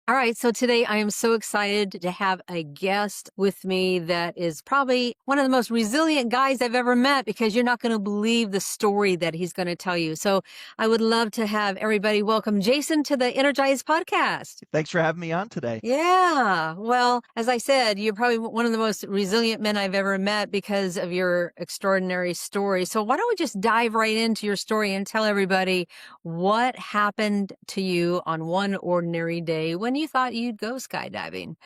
All right. So today I am so excited to have a guest with me that is probably one of the most resilient guys I've ever met, because you're not going to believe the story that he's going to tell you. So I would love to have everybody welcome Jason to the Energized Podcast. Thanks for having me on today. Yeah. Well, as I said, you're probably one of the most resilient men I've ever met because of your extraordinary story. So why don't we just dive right into your story and tell everybody what happened to you on one ordinary day when you thought you'd go skydiving?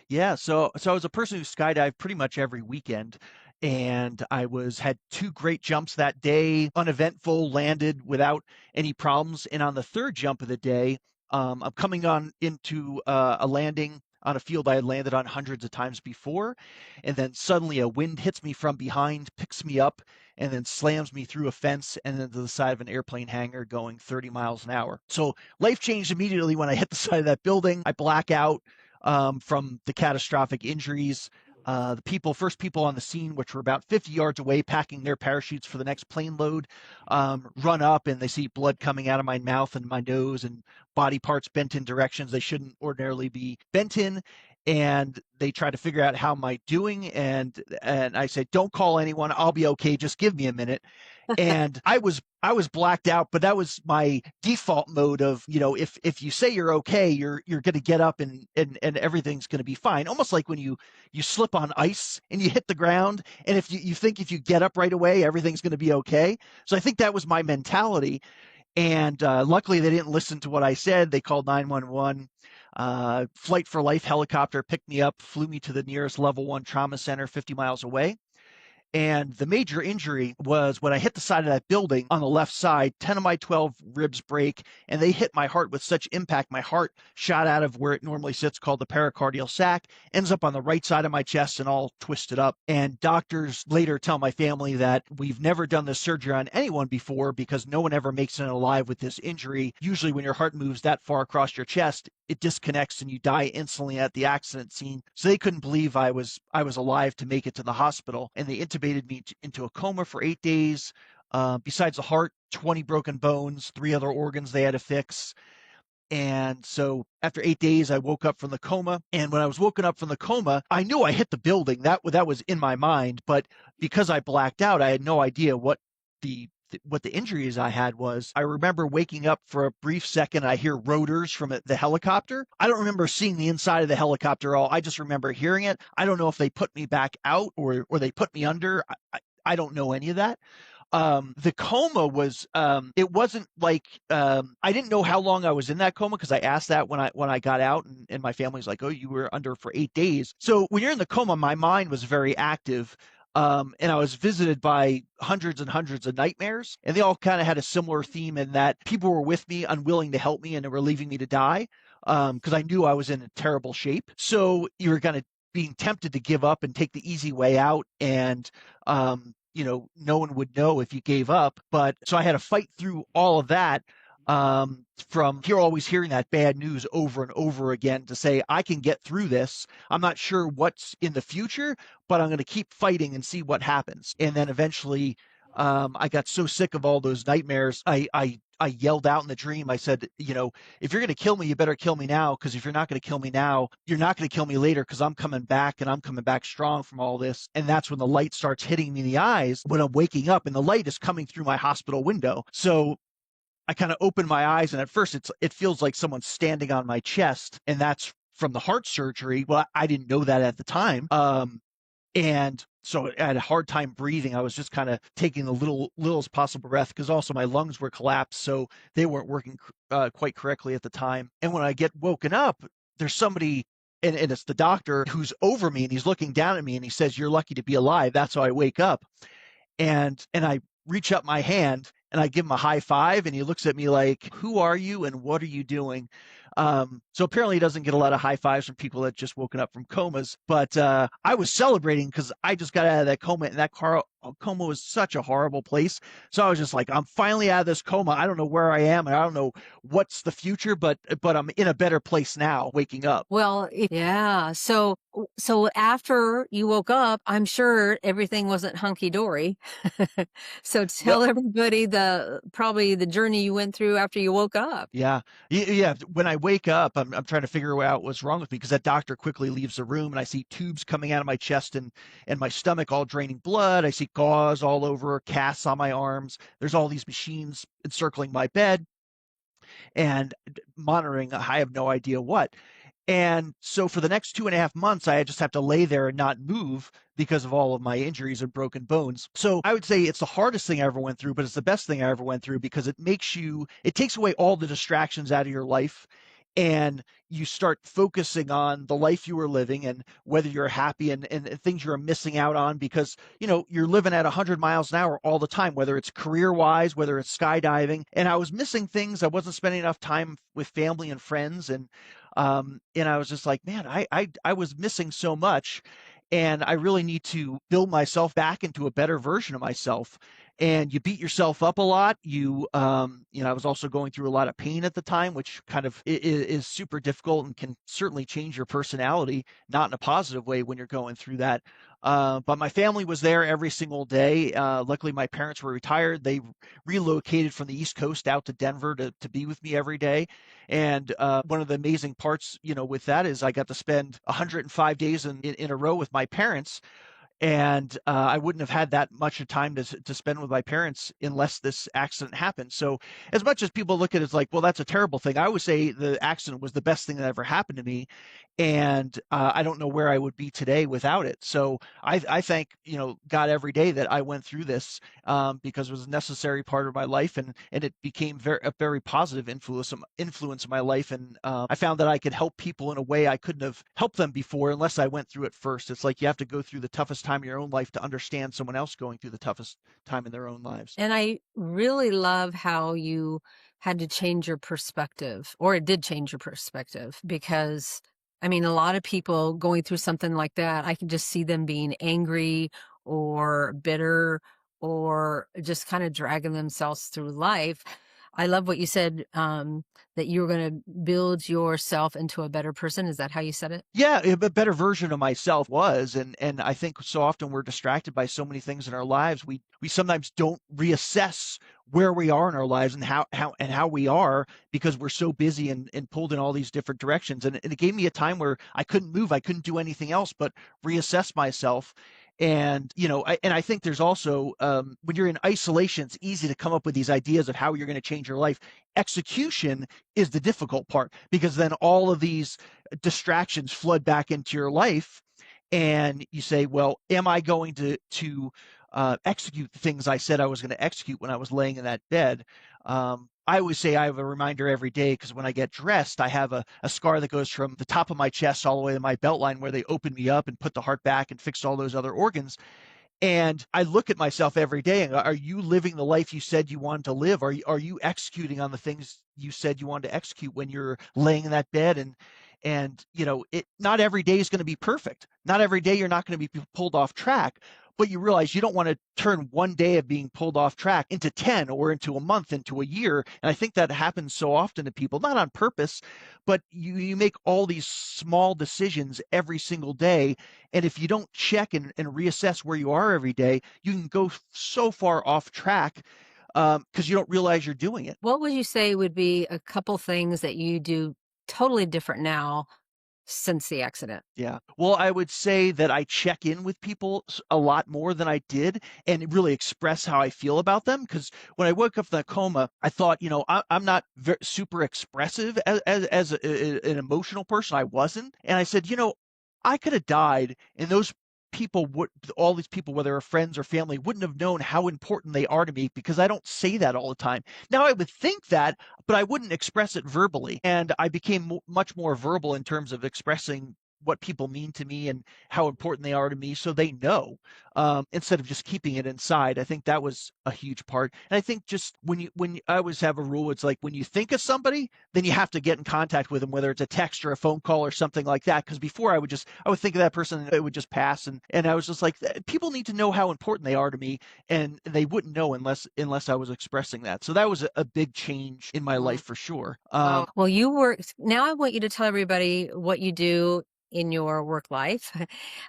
Yeah, so I was a person who skydived pretty much every weekend, and had two great jumps that day, uneventful, landed without any problems. And on the third jump of the day, I'm coming on into a landing on a field I had landed on hundreds of times before, and then suddenly a wind hits me from behind, picks me up, and then slams me through a fence and then to the side of an airplane hangar going 30 miles an hour. So life changed immediately when I hit the side of that building. I black out from the catastrophic injuries. The first people on the scene, which were about 50 yards away, packing their parachutes for the next plane load, run up and they see blood coming out of my mouth and my nose and body parts bent in directions they shouldn't ordinarily be bent in. And they try to figure out how am I doing. And I say, don't call anyone. I'll be okay. Just give me a minute. And I was blacked out, but that was my default mode of, if you say you're okay, you're going to get up and everything's going to be fine. Almost like when you slip on ice and you hit the ground, and if you think if you get up right away, everything's going to be okay. So I think that was my mentality. And luckily they didn't listen to what I said. They called 911. Flight for Life helicopter picked me up, flew me to the nearest level 1 trauma center 50 miles away. And the major injury was when I hit the side of that building on the left side, 10 of my 12 ribs break, and they hit my heart with such impact. My heart shot out of where it normally sits, called the pericardial sac, ends up on the right side of my chest and all twisted up. And doctors later tell my family that we've never done this surgery on anyone before because no one ever makes it alive with this injury. Usually when your heart moves that far across your chest, it disconnects and you die instantly at the accident scene. So they couldn't believe I was alive to make it to the hospital, and they intubated me into a coma for 8 days. Besides the heart, 20 broken bones, 3 other organs they had to fix. And so after 8 days, I woke up from the coma. And when I was woken up from the coma, I knew I hit the building. That was in my mind. But because I blacked out, I had no idea what the injuries I had was. I remember waking up for a brief second. I hear rotors from the helicopter. I don't remember seeing the inside of the helicopter at all. I just remember hearing it. I don't know if they put me back out or they put me under. I don't know any of that. The coma was, it wasn't like, I didn't know how long I was in that coma because I asked that when I got out, and my family's like, oh, you were under for 8 days. So when you're in the coma, my mind was very active. And I was visited by hundreds and hundreds of nightmares, and they all kind of had a similar theme in that people were with me, unwilling to help me, and they were leaving me to die because I knew I was in a terrible shape. So you were kind of being tempted to give up and take the easy way out, and no one would know if you gave up. But so I had to fight through all of that. From always hearing that bad news over and over again to say, I can get through this. I'm not sure what's in the future, but I'm going to keep fighting and see what happens. And then eventually, I got so sick of all those nightmares. I yelled out in the dream. I said, if you're going to kill me, you better kill me now. Because if you're not going to kill me now, you're not going to kill me later, because I'm coming back, and I'm coming back strong from all this. And that's when the light starts hitting me in the eyes when I'm waking up, and the light is coming through my hospital window. So I kind of open my eyes, and at first it feels like someone's standing on my chest, and that's from the heart surgery. Well, I didn't know that at the time. And so I had a hard time breathing. I was just kind of taking the littlest possible breath, because also my lungs were collapsed, so they weren't working quite correctly at the time. And when I get woken up, there's somebody, and it's the doctor who's over me, and he's looking down at me, and he says, "You're lucky to be alive." That's how I wake up. And I reach up my hand and I give him a high five, and he looks at me like, who are you and what are you doing? So apparently he doesn't get a lot of high fives from people that just woken up from comas. But I was celebrating because I just got out of that coma, and that coma was such a horrible place. So I was just like, I'm finally out of this coma. I don't know where I am, and I don't know what's the future, but I'm in a better place now, waking up. Well, yeah. So after you woke up, I'm sure everything wasn't hunky dory. So tell everybody probably the journey you went through after you woke up. Yeah. When I wake up, I'm trying to figure out what's wrong with me because that doctor quickly leaves the room and I see tubes coming out of my chest and my stomach all draining blood. I see gauze all over, casts on my arms. There's all these machines encircling my bed and monitoring. I have no idea what. And so for the next 2.5 months, I just have to lay there and not move because of all of my injuries and broken bones. So I would say it's the hardest thing I ever went through, but it's the best thing I ever went through because it takes away all the distractions out of your life. And you start focusing on the life you were living and whether you're happy and things you're missing out on because, you're living at 100 miles an hour all the time, whether it's career wise, whether it's skydiving. And I was missing things. I wasn't spending enough time with family and friends. And I was just like, man, I was missing so much. And I really need to build myself back into a better version of myself. And you beat yourself up a lot. I was also going through a lot of pain at the time, which kind of is super difficult and can certainly change your personality, not in a positive way when you're going through that. But my family was there every single day. Luckily, my parents were retired. They relocated from the East Coast out to Denver to be with me every day. And one of the amazing parts, with that is I got to spend 105 days in a row with my parents. And I wouldn't have had that much of time to spend with my parents unless this accident happened. So as much as people look at it as like, well, that's a terrible thing, I would say the accident was the best thing that ever happened to me. And I don't know where I would be today without it. So I thank, God every day that I went through this because it was a necessary part of my life and it became a very positive influence in my life. And I found that I could help people in a way I couldn't have helped them before unless I went through it first. It's like you have to go through the toughest time in your own life to understand someone else going through the toughest time in their own lives. And I really love how you had to change your perspective, or it did change your perspective, because I mean, a lot of people going through something like that, I can just see them being angry or bitter or just kind of dragging themselves through life. I love what you said, that you were going to build yourself into a better person. Is that how you said it? Yeah, a better version of myself was, and I think so often we're distracted by so many things in our lives. We sometimes don't reassess where we are in our lives and how we are because we're so busy and pulled in all these different directions. And it gave me a time where I couldn't move, I couldn't do anything else but reassess myself. And I think there's also when you're in isolation, it's easy to come up with these ideas of how you're going to change your life. Execution is the difficult part because then all of these distractions flood back into your life, and you say, "Well, am I going to execute the things I said I was going to execute when I was laying in that bed?" I always say I have a reminder every day because when I get dressed, I have a scar that goes from the top of my chest all the way to my belt line where they opened me up and put the heart back and fixed all those other organs. And I look at myself every day and go, are you living the life you said you wanted to live? Are you executing on the things you said you wanted to execute when you're laying in that bed? And not every day is going to be perfect. Not every day you're not going to be pulled off track, but you realize you don't want to turn one day of being pulled off track into 10 or into a month, into a year. And I think that happens so often to people, not on purpose, but you make all these small decisions every single day. And if you don't check and reassess where you are every day, you can go so far off track because you don't realize you're doing it. What would you say would be a couple things that you do totally different now since the accident? Yeah. Well, I would say that I check in with people a lot more than I did and really express how I feel about them. Because when I woke up from that coma, I thought, I'm not super expressive as an emotional person. I wasn't. And I said, I could have died and all these people, whether they're friends or family, wouldn't have known how important they are to me because I don't say that all the time. Now I would think that, but I wouldn't express it verbally. And I became much more verbal in terms of expressing what people mean to me and how important they are to me so they know, instead of just keeping it inside. I think that was a huge part. And I think just when I always have a rule, it's like when you think of somebody, then you have to get in contact with them, whether it's a text or a phone call or something like that. Because before I would think of that person and it would just pass. And I was just like, people need to know how important they are to me, and they wouldn't know unless I was expressing that. So that was a big change in my life for sure. Wow. Well, now I want you to tell everybody what you do in your work life.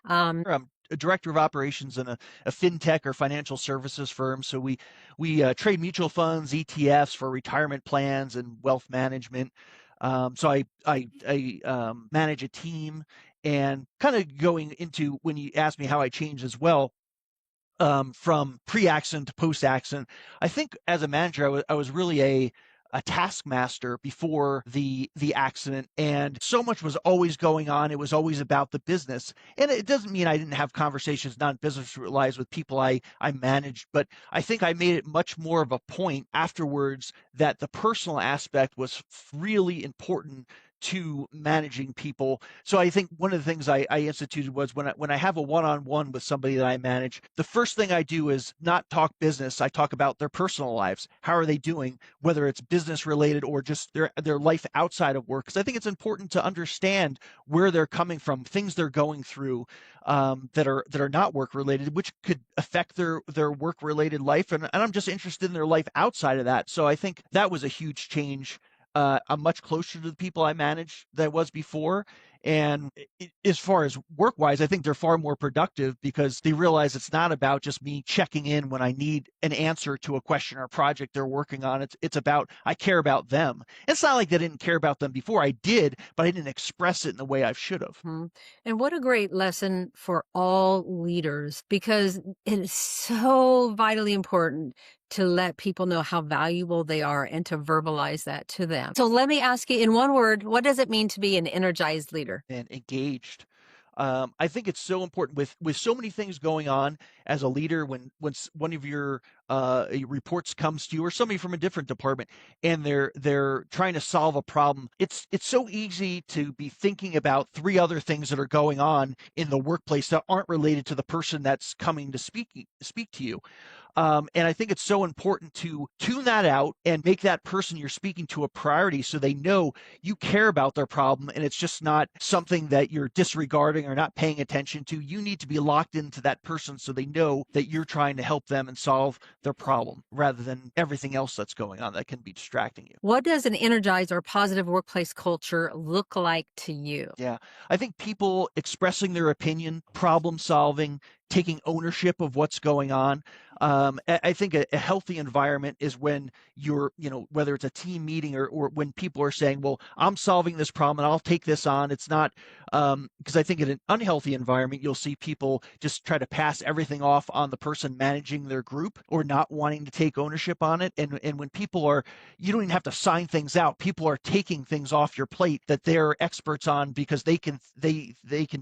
I'm a director of operations in a fintech or financial services firm. So we trade mutual funds, ETFs for retirement plans and wealth management. So I manage a team, and kind of going into when you asked me how I changed as well, from pre-accident to post-accident. I think as a manager, I was really a taskmaster before the accident, and so much was always going on. It was always about the business, and it doesn't mean I didn't have conversations, non business lives, with people I managed, but I think I made it much more of a point afterwards that the personal aspect was really important to managing people. So I think one of the things I instituted was when I have a one-on-one with somebody that I manage, the first thing I do is not talk business. I talk about their personal lives. How are they doing, whether it's business related or just their life outside of work? Because I think it's important to understand where they're coming from, things they're going through, that are not work related, which could affect their work related life. And I'm just interested in their life outside of that. So I think that was a huge change. I'm much closer to the people I manage than I was before. And as far as work wise, I think they're far more productive because they realize it's not about just me checking in when I need an answer to a question or project they're working on. It's about, I care about them. It's not like they didn't care about them before. I did, but I didn't express it in the way I should have. Mhm. And what a great lesson for all leaders, because it is so vitally important to let people know how valuable they are and to verbalize that to them. So let me ask you in one word, what does it mean to be an energized leader? And engaged. I think it's so important with so many things going on as a leader. When one of your reports comes to you, or somebody from a different department, and they're trying to solve a problem, it's so easy to be thinking about three other things that are going on in the workplace that aren't related to the person that's coming to speak to you. And I think it's so important to tune that out and make that person you're speaking to a priority, so they know you care about their problem and it's just not something that you're disregarding or not paying attention to. You need to be locked into that person so they know that you're trying to help them and solve their problem rather than everything else that's going on that can be distracting you. What does an energized or positive workplace culture look like to you? Yeah. I think people expressing their opinion, problem solving, taking ownership of what's going on. I think a healthy environment is when whether it's a team meeting or when people are saying, well, I'm solving this problem and I'll take this on. It's not, because I think in an unhealthy environment, you'll see people just try to pass everything off on the person managing their group or not wanting to take ownership on it. And when people are, you don't even have to sign things out. People are taking things off your plate that they're experts on because they can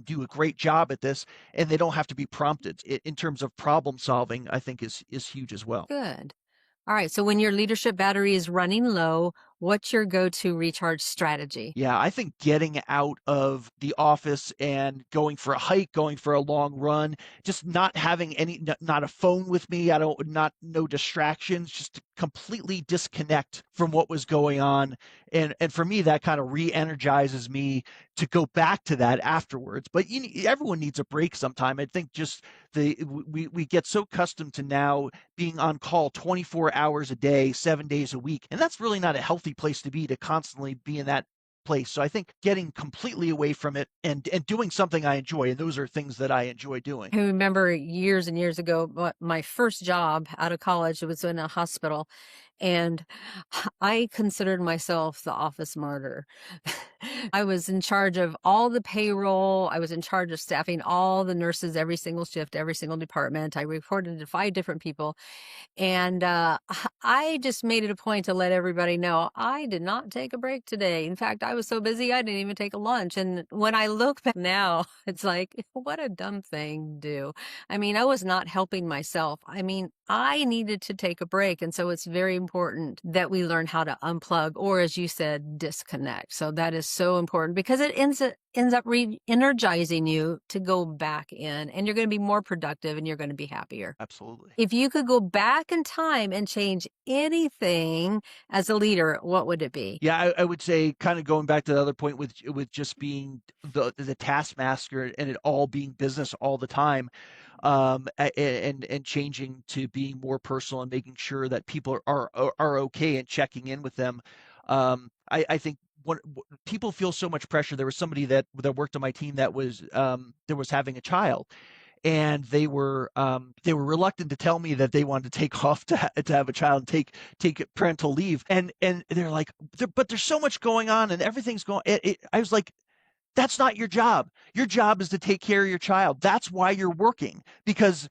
do a great job at this, and they don't have to be prompted. In terms of problem solving, I think is huge as well. Good. All right. So when your leadership battery is running low, what's your go-to recharge strategy? Yeah, I think getting out of the office and going for a hike, going for a long run, just not having not a phone with me. I don't, not, no distractions, just to completely disconnect from what was going on. And for me, that kind of re-energizes me to go back to that afterwards. But everyone needs a break sometime. I think just we get so accustomed to now being on call 24 hours a day, 7 days a week. And that's really not a healthy place to be, to constantly be in that place. So I think getting completely away from it and doing something I enjoy, and those are things that I enjoy doing. I remember years and years ago, my first job out of college, it was in a hospital, and I considered myself the office martyr. I was in charge of all the payroll. I was in charge of staffing all the nurses, every single shift, every single department. I reported to 5 different people. And I just made it a point to let everybody know I did not take a break today. In fact, I was so busy, I didn't even take a lunch. And when I look back now, it's like, what a dumb thing to do. I mean, I was not helping myself. I mean, I needed to take a break. And so it's very important that we learn how to unplug, or as you said, disconnect. So that is so important because it ends up re-energizing you to go back in, and you're going to be more productive and you're going to be happier. Absolutely. If you could go back in time and change anything as a leader, what would it be? Yeah, I would say, kind of going back to the other point with just being the taskmaster and it all being business all the time, and changing to being more personal and making sure that people are okay and checking in with them. I think people feel so much pressure. There was somebody that worked on my team that was having a child, and they were reluctant to tell me that they wanted to take off to have a child and take parental leave. And they're like, but there's so much going on and everything's going. I was like, that's not your job. Your job is to take care of your child. That's why you're working. Because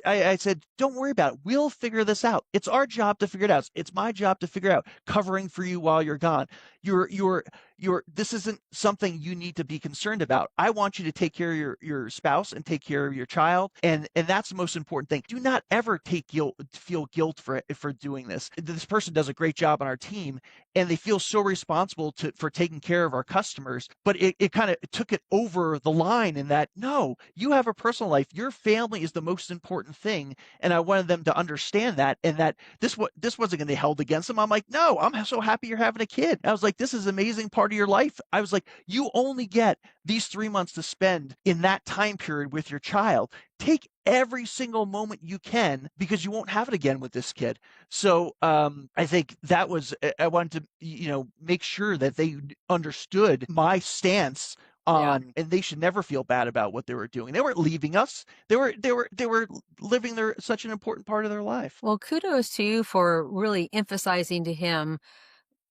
I said, don't worry about it. We'll figure this out. It's our job to figure it out. It's my job to figure out covering for you while you're gone. This isn't something you need to be concerned about. I want you to take care of your spouse and take care of your child. And that's the most important thing. Do not ever feel guilt for doing this. This person does a great job on our team and they feel so responsible for taking care of our customers, but it kind of took it over the line in that, no, you have a personal life. Your family is the most important thing. And I wanted them to understand that, and that this wasn't going to be held against them. I'm like, no, I'm so happy you're having a kid. I was like, this is an amazing part of your life. I was like, you only get these 3 months to spend in that time period with your child. Take every single moment you can, because you won't have it again with this kid. So I think that was, I wanted to, make sure that they understood my stance Yeah. on, and they should never feel bad about what they were doing. They weren't leaving us. They were living such an important part of their life. Well, kudos to you for really emphasizing to him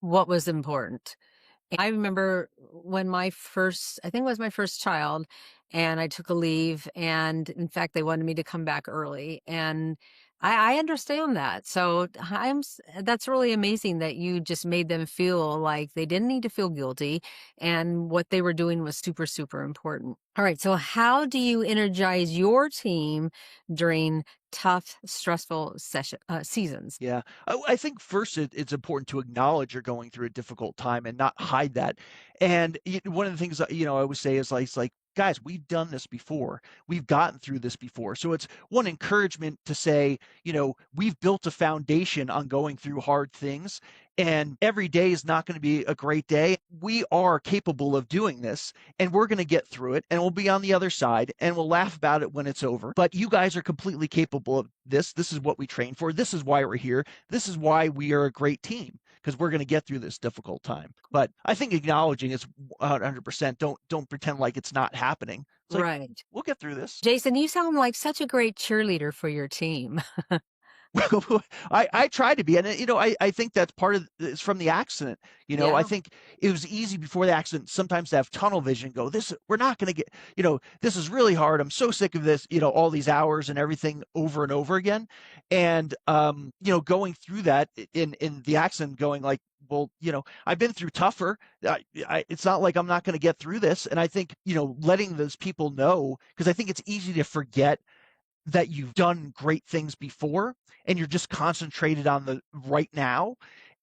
what was important. I remember when I think it was my first child, and I took a leave, and in fact, they wanted me to come back early, and I understand that. So that's really amazing that you just made them feel like they didn't need to feel guilty, and what they were doing was super, super important. All right. So how do you energize your team during tough, stressful seasons? Yeah. I think first it's important to acknowledge you're going through a difficult time and not hide that. And one of the things I always say is like, guys, we've done this before. We've gotten through this before. So it's one encouragement to say, we've built a foundation on going through hard things, and every day is not going to be a great day. We are capable of doing this, and we're going to get through it, and we'll be on the other side, and we'll laugh about it when it's over. But you guys are completely capable of this. This is what we train for. This is why we're here. This is why we are a great team, because we're going to get through this difficult time. But I think acknowledging is 100%. Don't pretend like it's not happening. It's like, Right. we'll get through this. Jason, you sound like such a great cheerleader for your team. I try to be, and I think that's part of it's from the accident. I Yeah. think it was easy before the accident sometimes to have tunnel vision. Go, we're not going to get. This is really hard. I'm so sick of this. All these hours and everything over and over again, and going through that in the accident, going like, well, I've been through tougher. It's not like I'm not going to get through this. And I think letting those people know, because I think it's easy to forget that you've done great things before and you're just concentrated on the right now,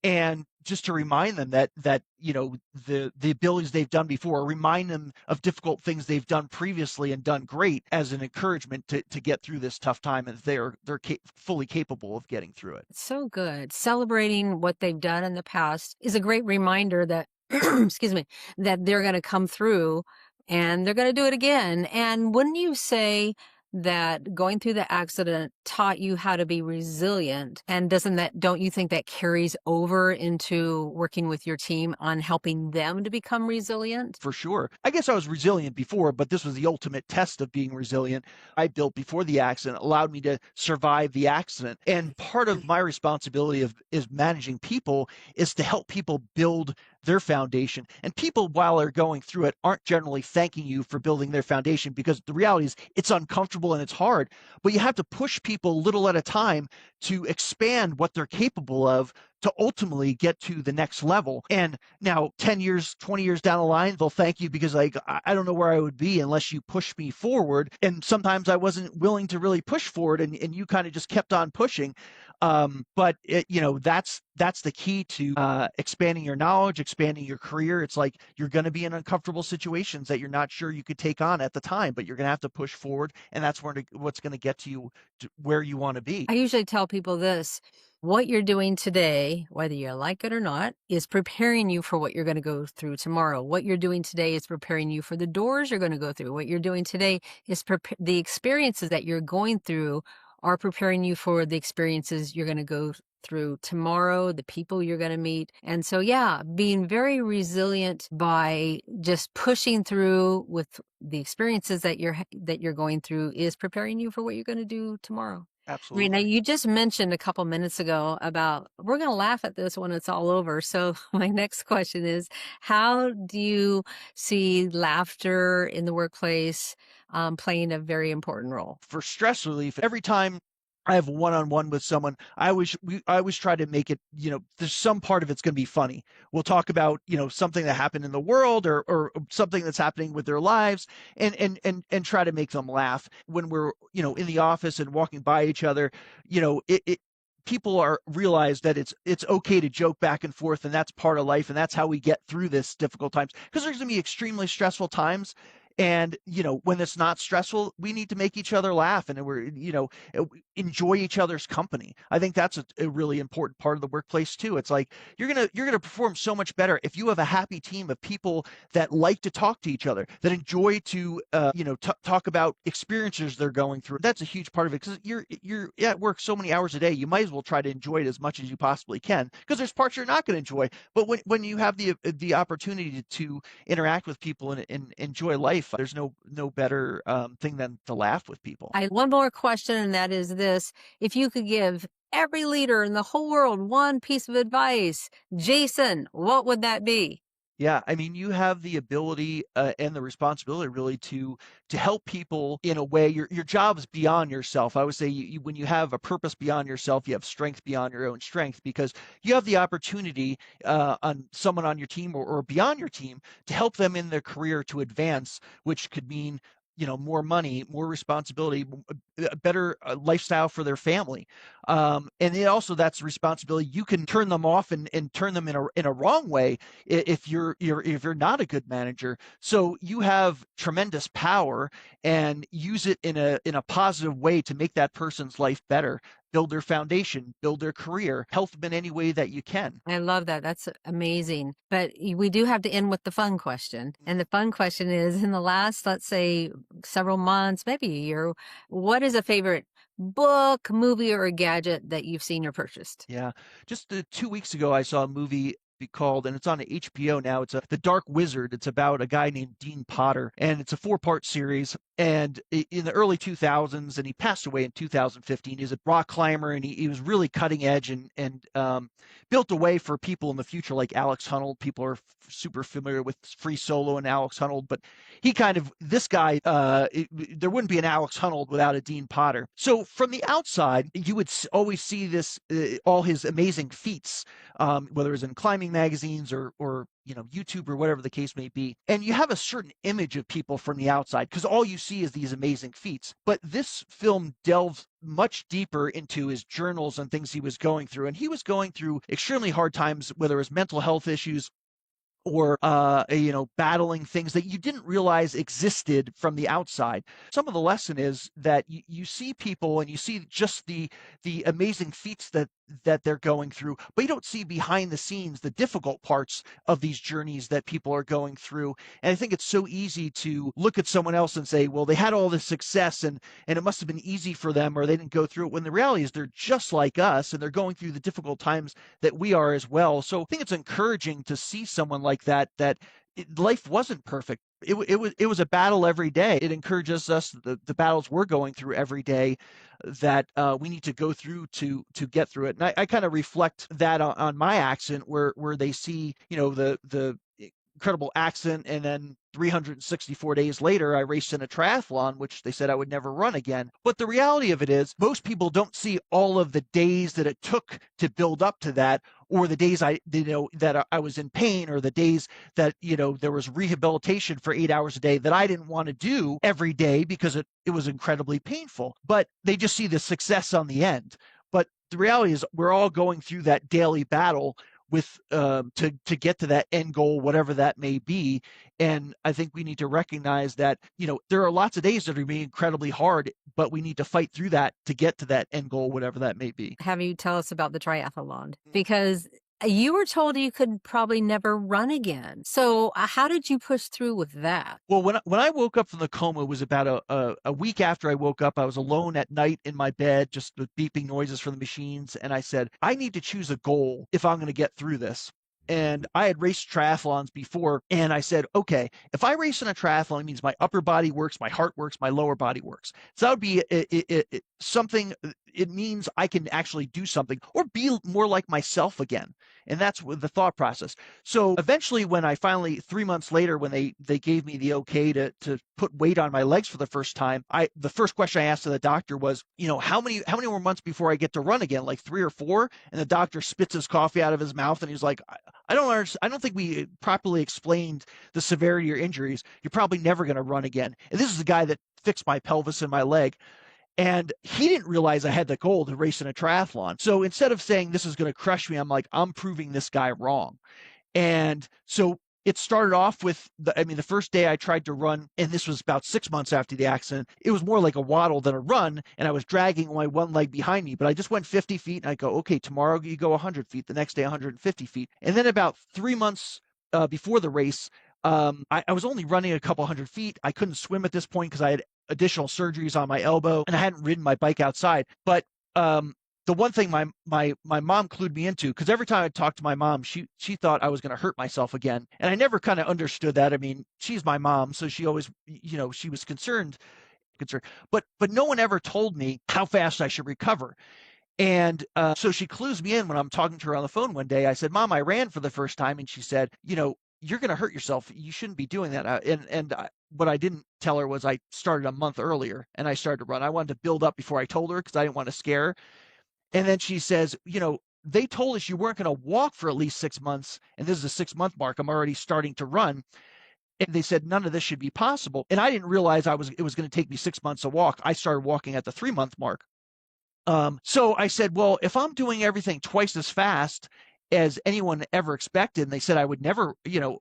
and just to remind them that the abilities they've done before, remind them of difficult things they've done previously and done great, as an encouragement to get through this tough time, and they're fully capable of getting through it. So good. Celebrating what they've done in the past is a great reminder that, excuse me, that they're going to come through and they're going to do it again. And wouldn't you say that going through the accident taught you how to be resilient? And don't you think that carries over into working with your team on helping them to become resilient? For sure. I guess I was resilient before, but this was the ultimate test of being resilient. I built before the accident allowed me to survive the accident. And part of my responsibility is managing people is to help people build their foundation. And people, while they're going through it, aren't generally thanking you for building their foundation, because the reality is it's uncomfortable and it's hard. But you have to push people little at a time to expand what they're capable of, to ultimately get to the next level. And now 10 years, 20 years down the line, they'll thank you, because like, I don't know where I would be unless you pushed me forward. And sometimes I wasn't willing to really push forward, and you kind of just kept on pushing. But that's the key to expanding your knowledge, expanding your career. It's like you're going to be in uncomfortable situations that you're not sure you could take on at the time, but you're going to have to push forward, and that's what's going to get you to where you want to be. I usually tell people this: what you're doing today, whether you like it or not, is preparing you for what you're going to go through tomorrow. What you're doing today is preparing you for the doors you're going to go through. What you're doing today is the experiences that you're going through are preparing you for the experiences you're going to go through tomorrow, the people you're going to meet. And so, yeah, being very resilient by just pushing through with the experiences that you're going through is preparing you for what you're going to do tomorrow. Right now, Absolutely. you just mentioned a couple minutes ago about we're going to laugh at this when it's all over. So my next question is, how do you see laughter in the workplace playing a very important role? For stress relief, every time I have one-on-one with someone, I always try to make it, there's some part of it's going to be funny. We'll talk about, something that happened in the world or something that's happening with their lives and try to make them laugh when we're, in the office and walking by each other. It people are realize that it's okay to joke back and forth, and that's part of life, and that's how we get through this difficult times, because there's going to be extremely stressful times. And when it's not stressful, we need to make each other laugh, and we're enjoy each other's company. I think that's a really important part of the workplace too. It's like you're gonna perform so much better if you have a happy team of people that like to talk to each other, that enjoy to talk about experiences they're going through. That's a huge part of it, because you're at work so many hours a day. You might as well try to enjoy it as much as you possibly can, because there's parts you're not going to enjoy. But when you have the opportunity to interact with people and enjoy life, there's no better thing than to laugh with people. One more question, and that is this. If you could give every leader in the whole world one piece of advice, Jason, what would that be? Yeah, I mean, you have the ability and the responsibility really to help people in a way. Your job is beyond yourself. I would say when you have a purpose beyond yourself, you have strength beyond your own strength, because you have the opportunity on someone on your team or beyond your team to help them in their career to advance, which could mean more money, more responsibility, a better lifestyle for their family. And it also, that's responsibility. You can turn them off and turn them in a wrong way if you're not a good manager. So you have tremendous power, and use it in a positive way to make that person's life better, build their foundation, build their career, help them in any way that you can. I love that. That's amazing. But we do have to end with the fun question. And the fun question is, in the last, let's say, several months, maybe a year, what is a favorite book, movie, or a gadget that you've seen or purchased? Yeah. Just 2 weeks ago, I saw a movie called, and it's on HBO now. It's The Dark Wizard. It's about a guy named Dean Potter, and it's a four-part series. And in the early 2000s, and he passed away in 2015. He's a rock climber, and he was really cutting edge and built a way for people in the future like Alex Honnold. People are super familiar with Free Solo and Alex Honnold, but this guy, there wouldn't be an Alex Honnold without a Dean Potter. So from the outside, you would always see this, all his amazing feats, whether it's in climbing magazines or YouTube or whatever the case may be. And you have a certain image of people from the outside, because all you see is these amazing feats. But this film delves much deeper into his journals and things he was going through. And he was going through extremely hard times, whether it was mental health issues or battling things that you didn't realize existed from the outside. Some of the lesson is that you see people, and you see just the amazing feats that they're going through, but you don't see behind the scenes the difficult parts of these journeys that people are going through. And I think it's so easy to look at someone else and say, well, they had all this success and it must have been easy for them, or they didn't go through it, when the reality is they're just like us, and they're going through the difficult times that we are as well. So I think it's encouraging to see someone like that life wasn't perfect. It was a battle every day. It encourages us, the battles we're going through every day, that we need to go through to get through it. And I kind of reflect that on my accident, where they see the incredible accident, and then 364 days later, I raced in a triathlon, which they said I would never run again. But the reality of it is, most people don't see all of the days that it took to build up to that, or the days that I was in pain, or the days that there was rehabilitation for 8 hours a day that I didn't want to do every day because it was incredibly painful. But they just see the success on the end. But the reality is, we're all going through that daily battle with to get to that end goal, whatever that may be. And I think we need to recognize that there are lots of days that are going to be incredibly hard, but we need to fight through that to get to that end goal, whatever that may be. Have you tell us about the triathlon? Because You were told you could probably never run again. So how did you push through with that? Well, when I woke up from the coma, it was about a week after I woke up. I was alone at night in my bed, just the beeping noises from the machines. And I said, I need to choose a goal if I'm going to get through this. And I had raced triathlons before. And I said, okay, if I race in a triathlon, it means my upper body works, my heart works, my lower body works. So that would be something, it means I can actually do something or be more like myself again. And that's the thought process. So eventually, when I finally 3 months later, when they gave me the okay to put weight on my legs for the first time, the first question I asked to the doctor was, how many more months before I get to run again? Like 3 or 4? And the doctor spits his coffee out of his mouth and he's like, I don't understand. I don't think we properly explained the severity of your injuries. You're probably never going to run again. And this is the guy that fixed my pelvis and my leg. And he didn't realize I had the goal to race in a triathlon. So instead of saying this is going to crush me, I'm like, I'm proving this guy wrong. And so it started off with the first day I tried to run, and this was about 6 months after the accident. It was more like a waddle than a run, and I was dragging my one leg behind me. But I just went 50 feet, and I go, okay, tomorrow you go 100 feet, the next day 150 feet. And then about 3 months before the race, I was only running a couple hundred feet. I couldn't swim at this point because I had additional surgeries on my elbow, and I hadn't ridden my bike outside. But the one thing my mom clued me into, because every time I talked to my mom, she thought I was going to hurt myself again, and I never kind of understood that. I mean, she's my mom, so she always, she was concerned, but no one ever told me how fast I should recover. And so she clues me in when I'm talking to her on the phone one day. I said, Mom, I ran for the first time, and she said, you're going to hurt yourself. You shouldn't be doing that. What I didn't tell her was I started a month earlier and I started to run. I wanted to build up before I told her because I didn't want to scare her. And then she says, they told us you weren't going to walk for at least 6 months. And this is a 6-month mark. I'm already starting to run. And they said none of this should be possible. And I didn't realize it was going to take me 6 months to walk. I started walking at the 3-month mark. So I said, well, if I'm doing everything twice as fast as anyone ever expected, and they said I would never,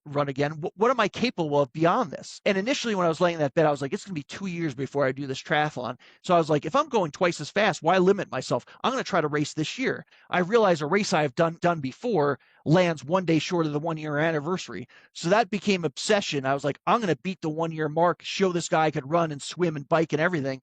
run again, what am I capable of beyond this? And initially when I was laying in that bed, I was like, it's going to be 2 years before I do this triathlon. So I was like, if I'm going twice as fast, why limit myself? I'm going to try to race this year. I realized a race I've done before lands 1 day short of the 1-year anniversary. So that became obsession. I was like, I'm going to beat the 1-year mark, show this guy I could run and swim and bike and everything.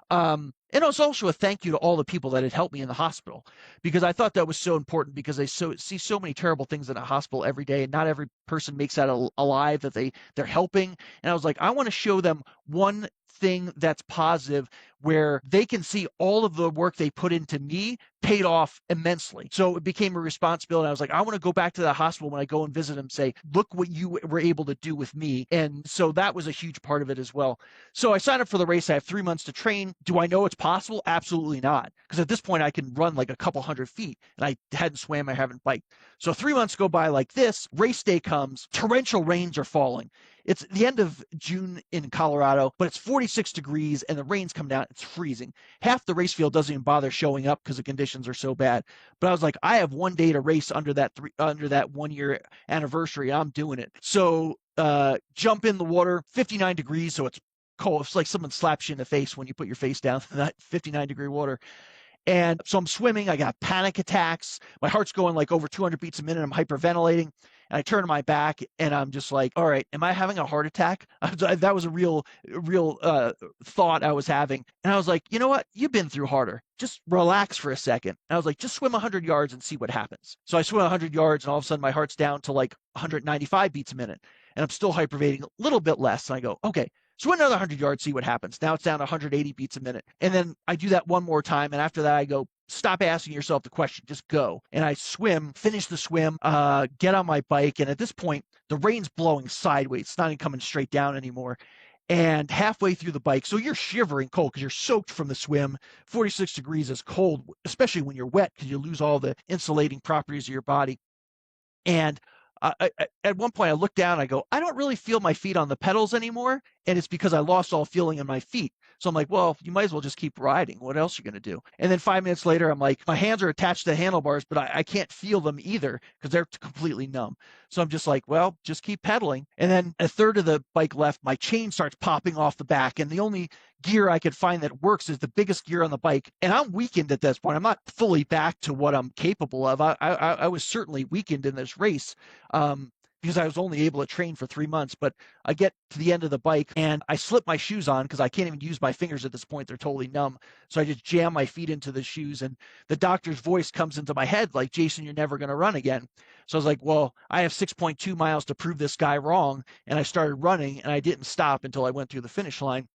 And it was also a thank you to all the people that had helped me in the hospital, because I thought that was so important, because I see so many terrible things in a hospital every day, and not every person makes that alive that they're helping. And I was like, I want to show them one thing that's positive, where they can see all of the work they put into me paid off immensely. So it became a responsibility. I was like, I want to go back to the hospital when I go and visit them, say, look what you were able to do with me. And so that was a huge part of it as well. So I signed up for the race. I have 3 months to train. Do I know it's possible? Absolutely not. Because at this point I can run like a couple hundred feet, and I hadn't swam, I haven't biked. So 3 months go by like this. Race day comes, torrential rains are falling. It's the end of June in Colorado, but it's 46 degrees and the rain's come down. It's freezing. Half the race field doesn't even bother showing up because the conditions are so bad. But I was like, I have 1 day to race under that 1-year anniversary. I'm doing it. So jump in the water, 59 degrees. So it's cold. It's like someone slaps you in the face when you put your face down in that 59-degree water. And so I'm swimming. I got panic attacks. My heart's going like over 200 beats a minute. I'm hyperventilating. And I turn to my back and I'm just like, all right, am I having a heart attack? That was a real thought I was having. And I was like, you know what? You've been through harder. Just relax for a second. And I was like, just swim 100 yards and see what happens. So I swim 100 yards and all of a sudden my heart's down to like 195 beats a minute. And I'm still hyperventilating a little bit less. And I go, okay, swim another 100 yards, see what happens. Now it's down to 180 beats a minute. And then I do that one more time. And after that, I go, stop asking yourself the question, just go. And I swim, finish the swim, get on my bike. And at this point, the rain's blowing sideways. It's not even coming straight down anymore. And halfway through the bike, so you're shivering cold because you're soaked from the swim. 46 degrees is cold, especially when you're wet, because you lose all the insulating properties of your body. And at one point I look down, I go, I don't really feel my feet on the pedals anymore. And it's because I lost all feeling in my feet. So I'm like, well, you might as well just keep riding. What else are you going to do? And then 5 minutes later, I'm like, my hands are attached to the handlebars, but I can't feel them either because they're completely numb. So I'm just like, well, just keep pedaling. And then a third of the bike left, my chain starts popping off the back. And the only gear I could find that works is the biggest gear on the bike. And I'm weakened at this point. I'm not fully back to what I'm capable of. I was certainly weakened in this race. Because I was only able to train for 3 months. But I get to the end of the bike and I slip my shoes on because I can't even use my fingers at this point. They're totally numb. So I just jam my feet into the shoes, and the doctor's voice comes into my head like, Jason, you're never going to run again. So I was like, well, I have 6.2 miles to prove this guy wrong. And I started running, and I didn't stop until I went through the finish line.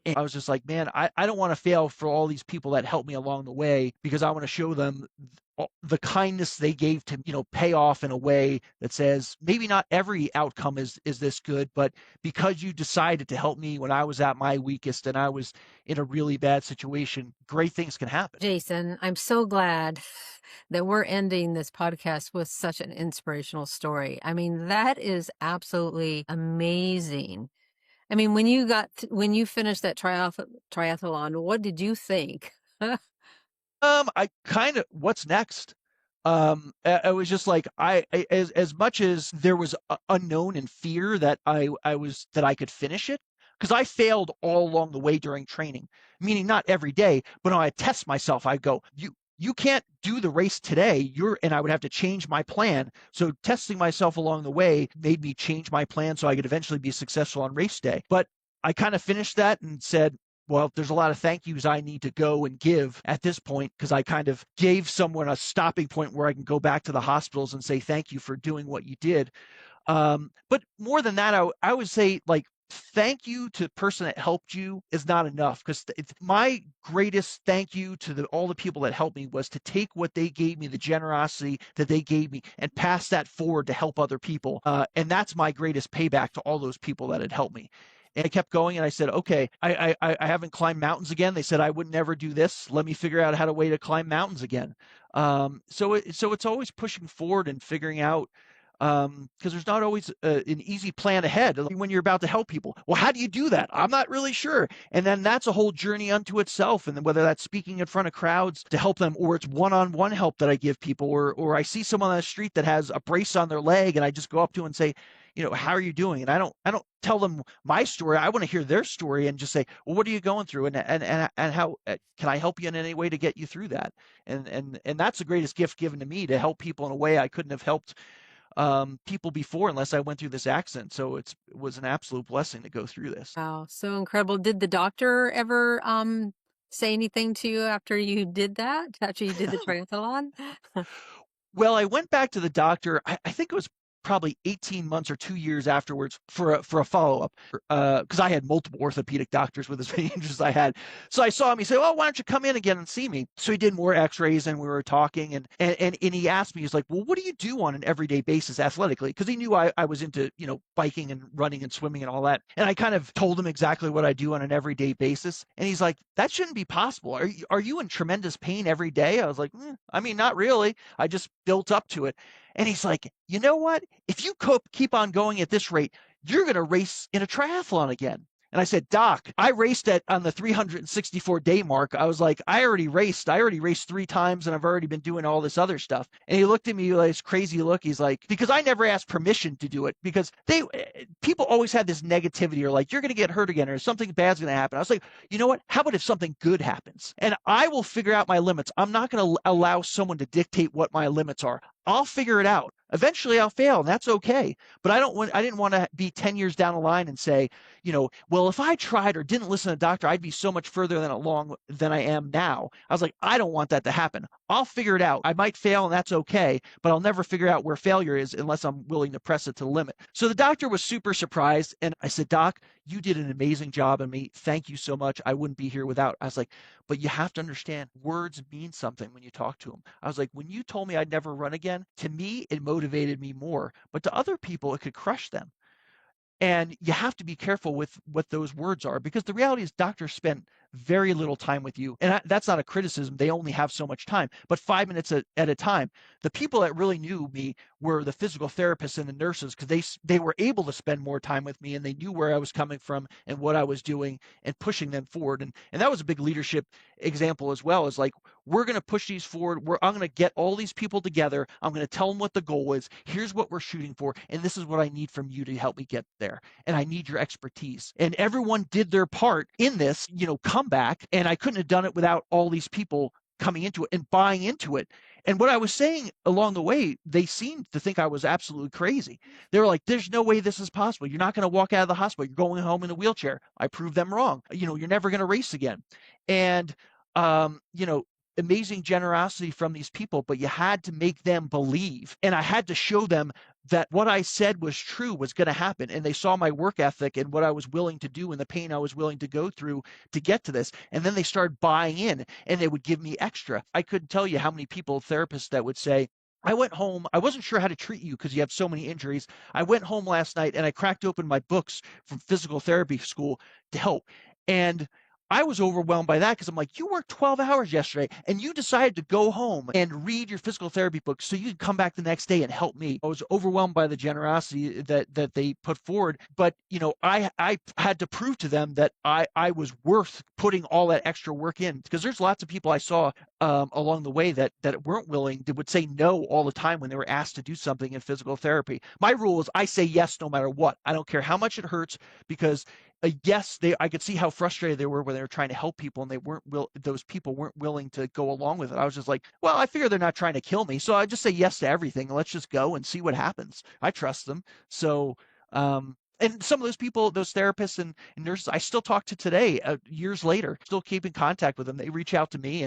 And I was just like, man, I don't want to fail for all these people that helped me along the way, because I want to show them the kindness they gave to, pay off in a way that says maybe not every outcome is this good, but because you decided to help me when I was at my weakest and I was in a really bad situation, great things can happen. Jason, I'm so glad that we're ending this podcast with such an inspirational story. I mean, that is absolutely amazing. I mean, when you finished that triathlon, what did you think? I kind of, what's next? I was just like, as much as there was unknown and fear that that I could finish it, because I failed all along the way during training, meaning not every day, but when I test myself, I go, you can't do the race today. And I would have to change my plan. So testing myself along the way made me change my plan so I could eventually be successful on race day. But I kind of finished that and said, well, there's a lot of thank yous I need to go and give at this point, because I kind of gave someone a stopping point where I can go back to the hospitals and say thank you for doing what you did. But more than that, I would say, like, thank you to the person that helped you is not enough, because my greatest thank you to all the people that helped me was to take what they gave me, the generosity that they gave me, and pass that forward to help other people. And that's my greatest payback to all those people that had helped me. And I kept going, and I said, okay, I haven't climbed mountains again. They said I would never do this. Let me figure out how to way to climb mountains again. So it's always pushing forward and figuring out, because there's not always an easy plan ahead when you're about to help people. Well, how do you do that? I'm not really sure. And then that's a whole journey unto itself. And then whether that's speaking in front of crowds to help them, or it's one-on-one help that I give people, or I see someone on the street that has a brace on their leg, and I just go up to and say, how are you doing? And I don't tell them my story. I want to hear their story and just say, well, what are you going through? And how can I help you in any way to get you through that? And that's the greatest gift given to me, to help people in a way I couldn't have helped people before unless I went through this accident. So it was an absolute blessing to go through this. Wow, so incredible. Did the doctor ever say anything to you after you did that? After you did the triathlon? Well, I went back to the doctor. I think it was probably 18 months or 2 years afterwards for a follow-up, because I had multiple orthopedic doctors with as many injuries as I had. So I saw him. He said, well, why don't you come in again and see me? So he did more x-rays, and we were talking, and he asked me, he's like, well, what do you do on an everyday basis athletically? Because he knew I was into, biking and running and swimming and all that. And I kind of told him exactly what I do on an everyday basis. And he's like, that shouldn't be possible. Are you in tremendous pain every day? I was like, I mean, not really. I just built up to it. And he's like, you know what? If you keep on going at this rate, you're going to race in a triathlon again. And I said, Doc, I raced on the 364-day mark. I was like, I already raced 3 times, and I've already been doing all this other stuff. And he looked at me with this crazy look. He's like, because I never asked permission to do it, because people always had this negativity, or like, you're going to get hurt again, or something bad's going to happen. I was like, you know what? How about if something good happens? And I will figure out my limits. I'm not going to allow someone to dictate what my limits are. I'll figure it out. Eventually I'll fail, and that's okay. But I didn't want to be 10 years down the line and say, well, if I tried or didn't listen to the doctor, I'd be so much further than I am now. I was like, I don't want that to happen. I'll figure it out. I might fail, and that's okay, but I'll never figure out where failure is unless I'm willing to press it to the limit. So the doctor was super surprised, and I said, Doc, you did an amazing job on me. Thank you so much. I wouldn't be here without. I was like, but you have to understand, words mean something when you talk to them. I was like, when you told me I'd never run again, to me, it motivated me more. But to other people, it could crush them. And you have to be careful with what those words are, because the reality is doctors spend very little time with you. And that's not a criticism. They only have so much time, but 5 minutes at a time. The people that really knew me were the physical therapists and the nurses, because they were able to spend more time with me, and they knew where I was coming from and what I was doing and pushing them forward. And that was a big leadership example as well. Is like, we're going to push these forward. I'm going to get all these people together. I'm going to tell them what the goal is. Here's what we're shooting for, and this is what I need from you to help me get there. And I need your expertise. And everyone did their part in this, comeback. And I couldn't have done it without all these people coming into it and buying into it. And what I was saying along the way, they seemed to think I was absolutely crazy. They were like, there's no way this is possible. You're not going to walk out of the hospital. You're going home in a wheelchair. I proved them wrong. You're never going to race again. And, um, you know, amazing generosity from these people, but you had to make them believe. And I had to show them that what I said was true, was going to happen. And they saw my work ethic and what I was willing to do and the pain I was willing to go through to get to this. And then they started buying in, and they would give me extra. I couldn't tell you how many people, therapists, that would say, I went home. I wasn't sure how to treat you because you have so many injuries. I went home last night and I cracked open my books from physical therapy school to help. And I was overwhelmed by that, because I'm like, you worked 12 hours yesterday and you decided to go home and read your physical therapy book so you could come back the next day and help me. I was overwhelmed by the generosity that they put forward. But, I had to prove to them that I was worth putting all that extra work in, because there's lots of people I saw along the way that weren't willing, that would say no all the time when they were asked to do something in physical therapy. My rule is I say yes no matter what. I don't care how much it hurts, because yes, I could see how frustrated they were when they were trying to help people, and those people weren't willing to go along with it. I was just like, well, I figure they're not trying to kill me, so I just say yes to everything, and let's just go and see what happens. I trust them. So, and some of those people, those therapists and nurses, I still talk to today, years later, still keep in contact with them. They reach out to me,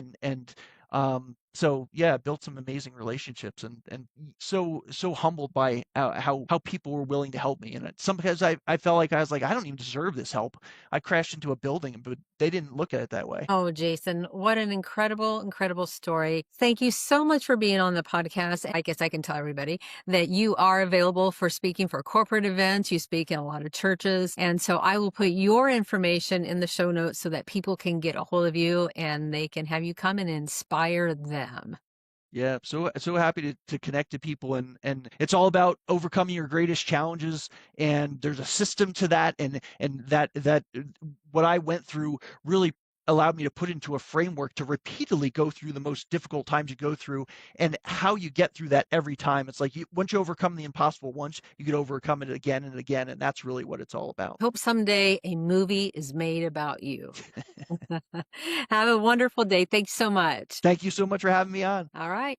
so yeah, built some amazing relationships, and so humbled by how people were willing to help me. And sometimes I felt like I was like, I don't even deserve this help. I crashed into a building, but they didn't look at it that way. Oh, Jason, what an incredible, incredible story. Thank you so much for being on the podcast. I guess I can tell everybody that you are available for speaking for corporate events. You speak in a lot of churches. And so I will put your information in the show notes so that people can get a hold of you and they can have you come and inspire them. Yeah, so happy to connect to people, and it's all about overcoming your greatest challenges, and there's a system to that, and that what I went through really allowed me to put into a framework to repeatedly go through the most difficult times you go through, and how you get through that every time. It's like, once you overcome the impossible once, you can overcome it again and again, and that's really what it's all about. Hope someday a movie is made about you. Have a wonderful day. Thanks so much. Thank you so much for having me on. All right.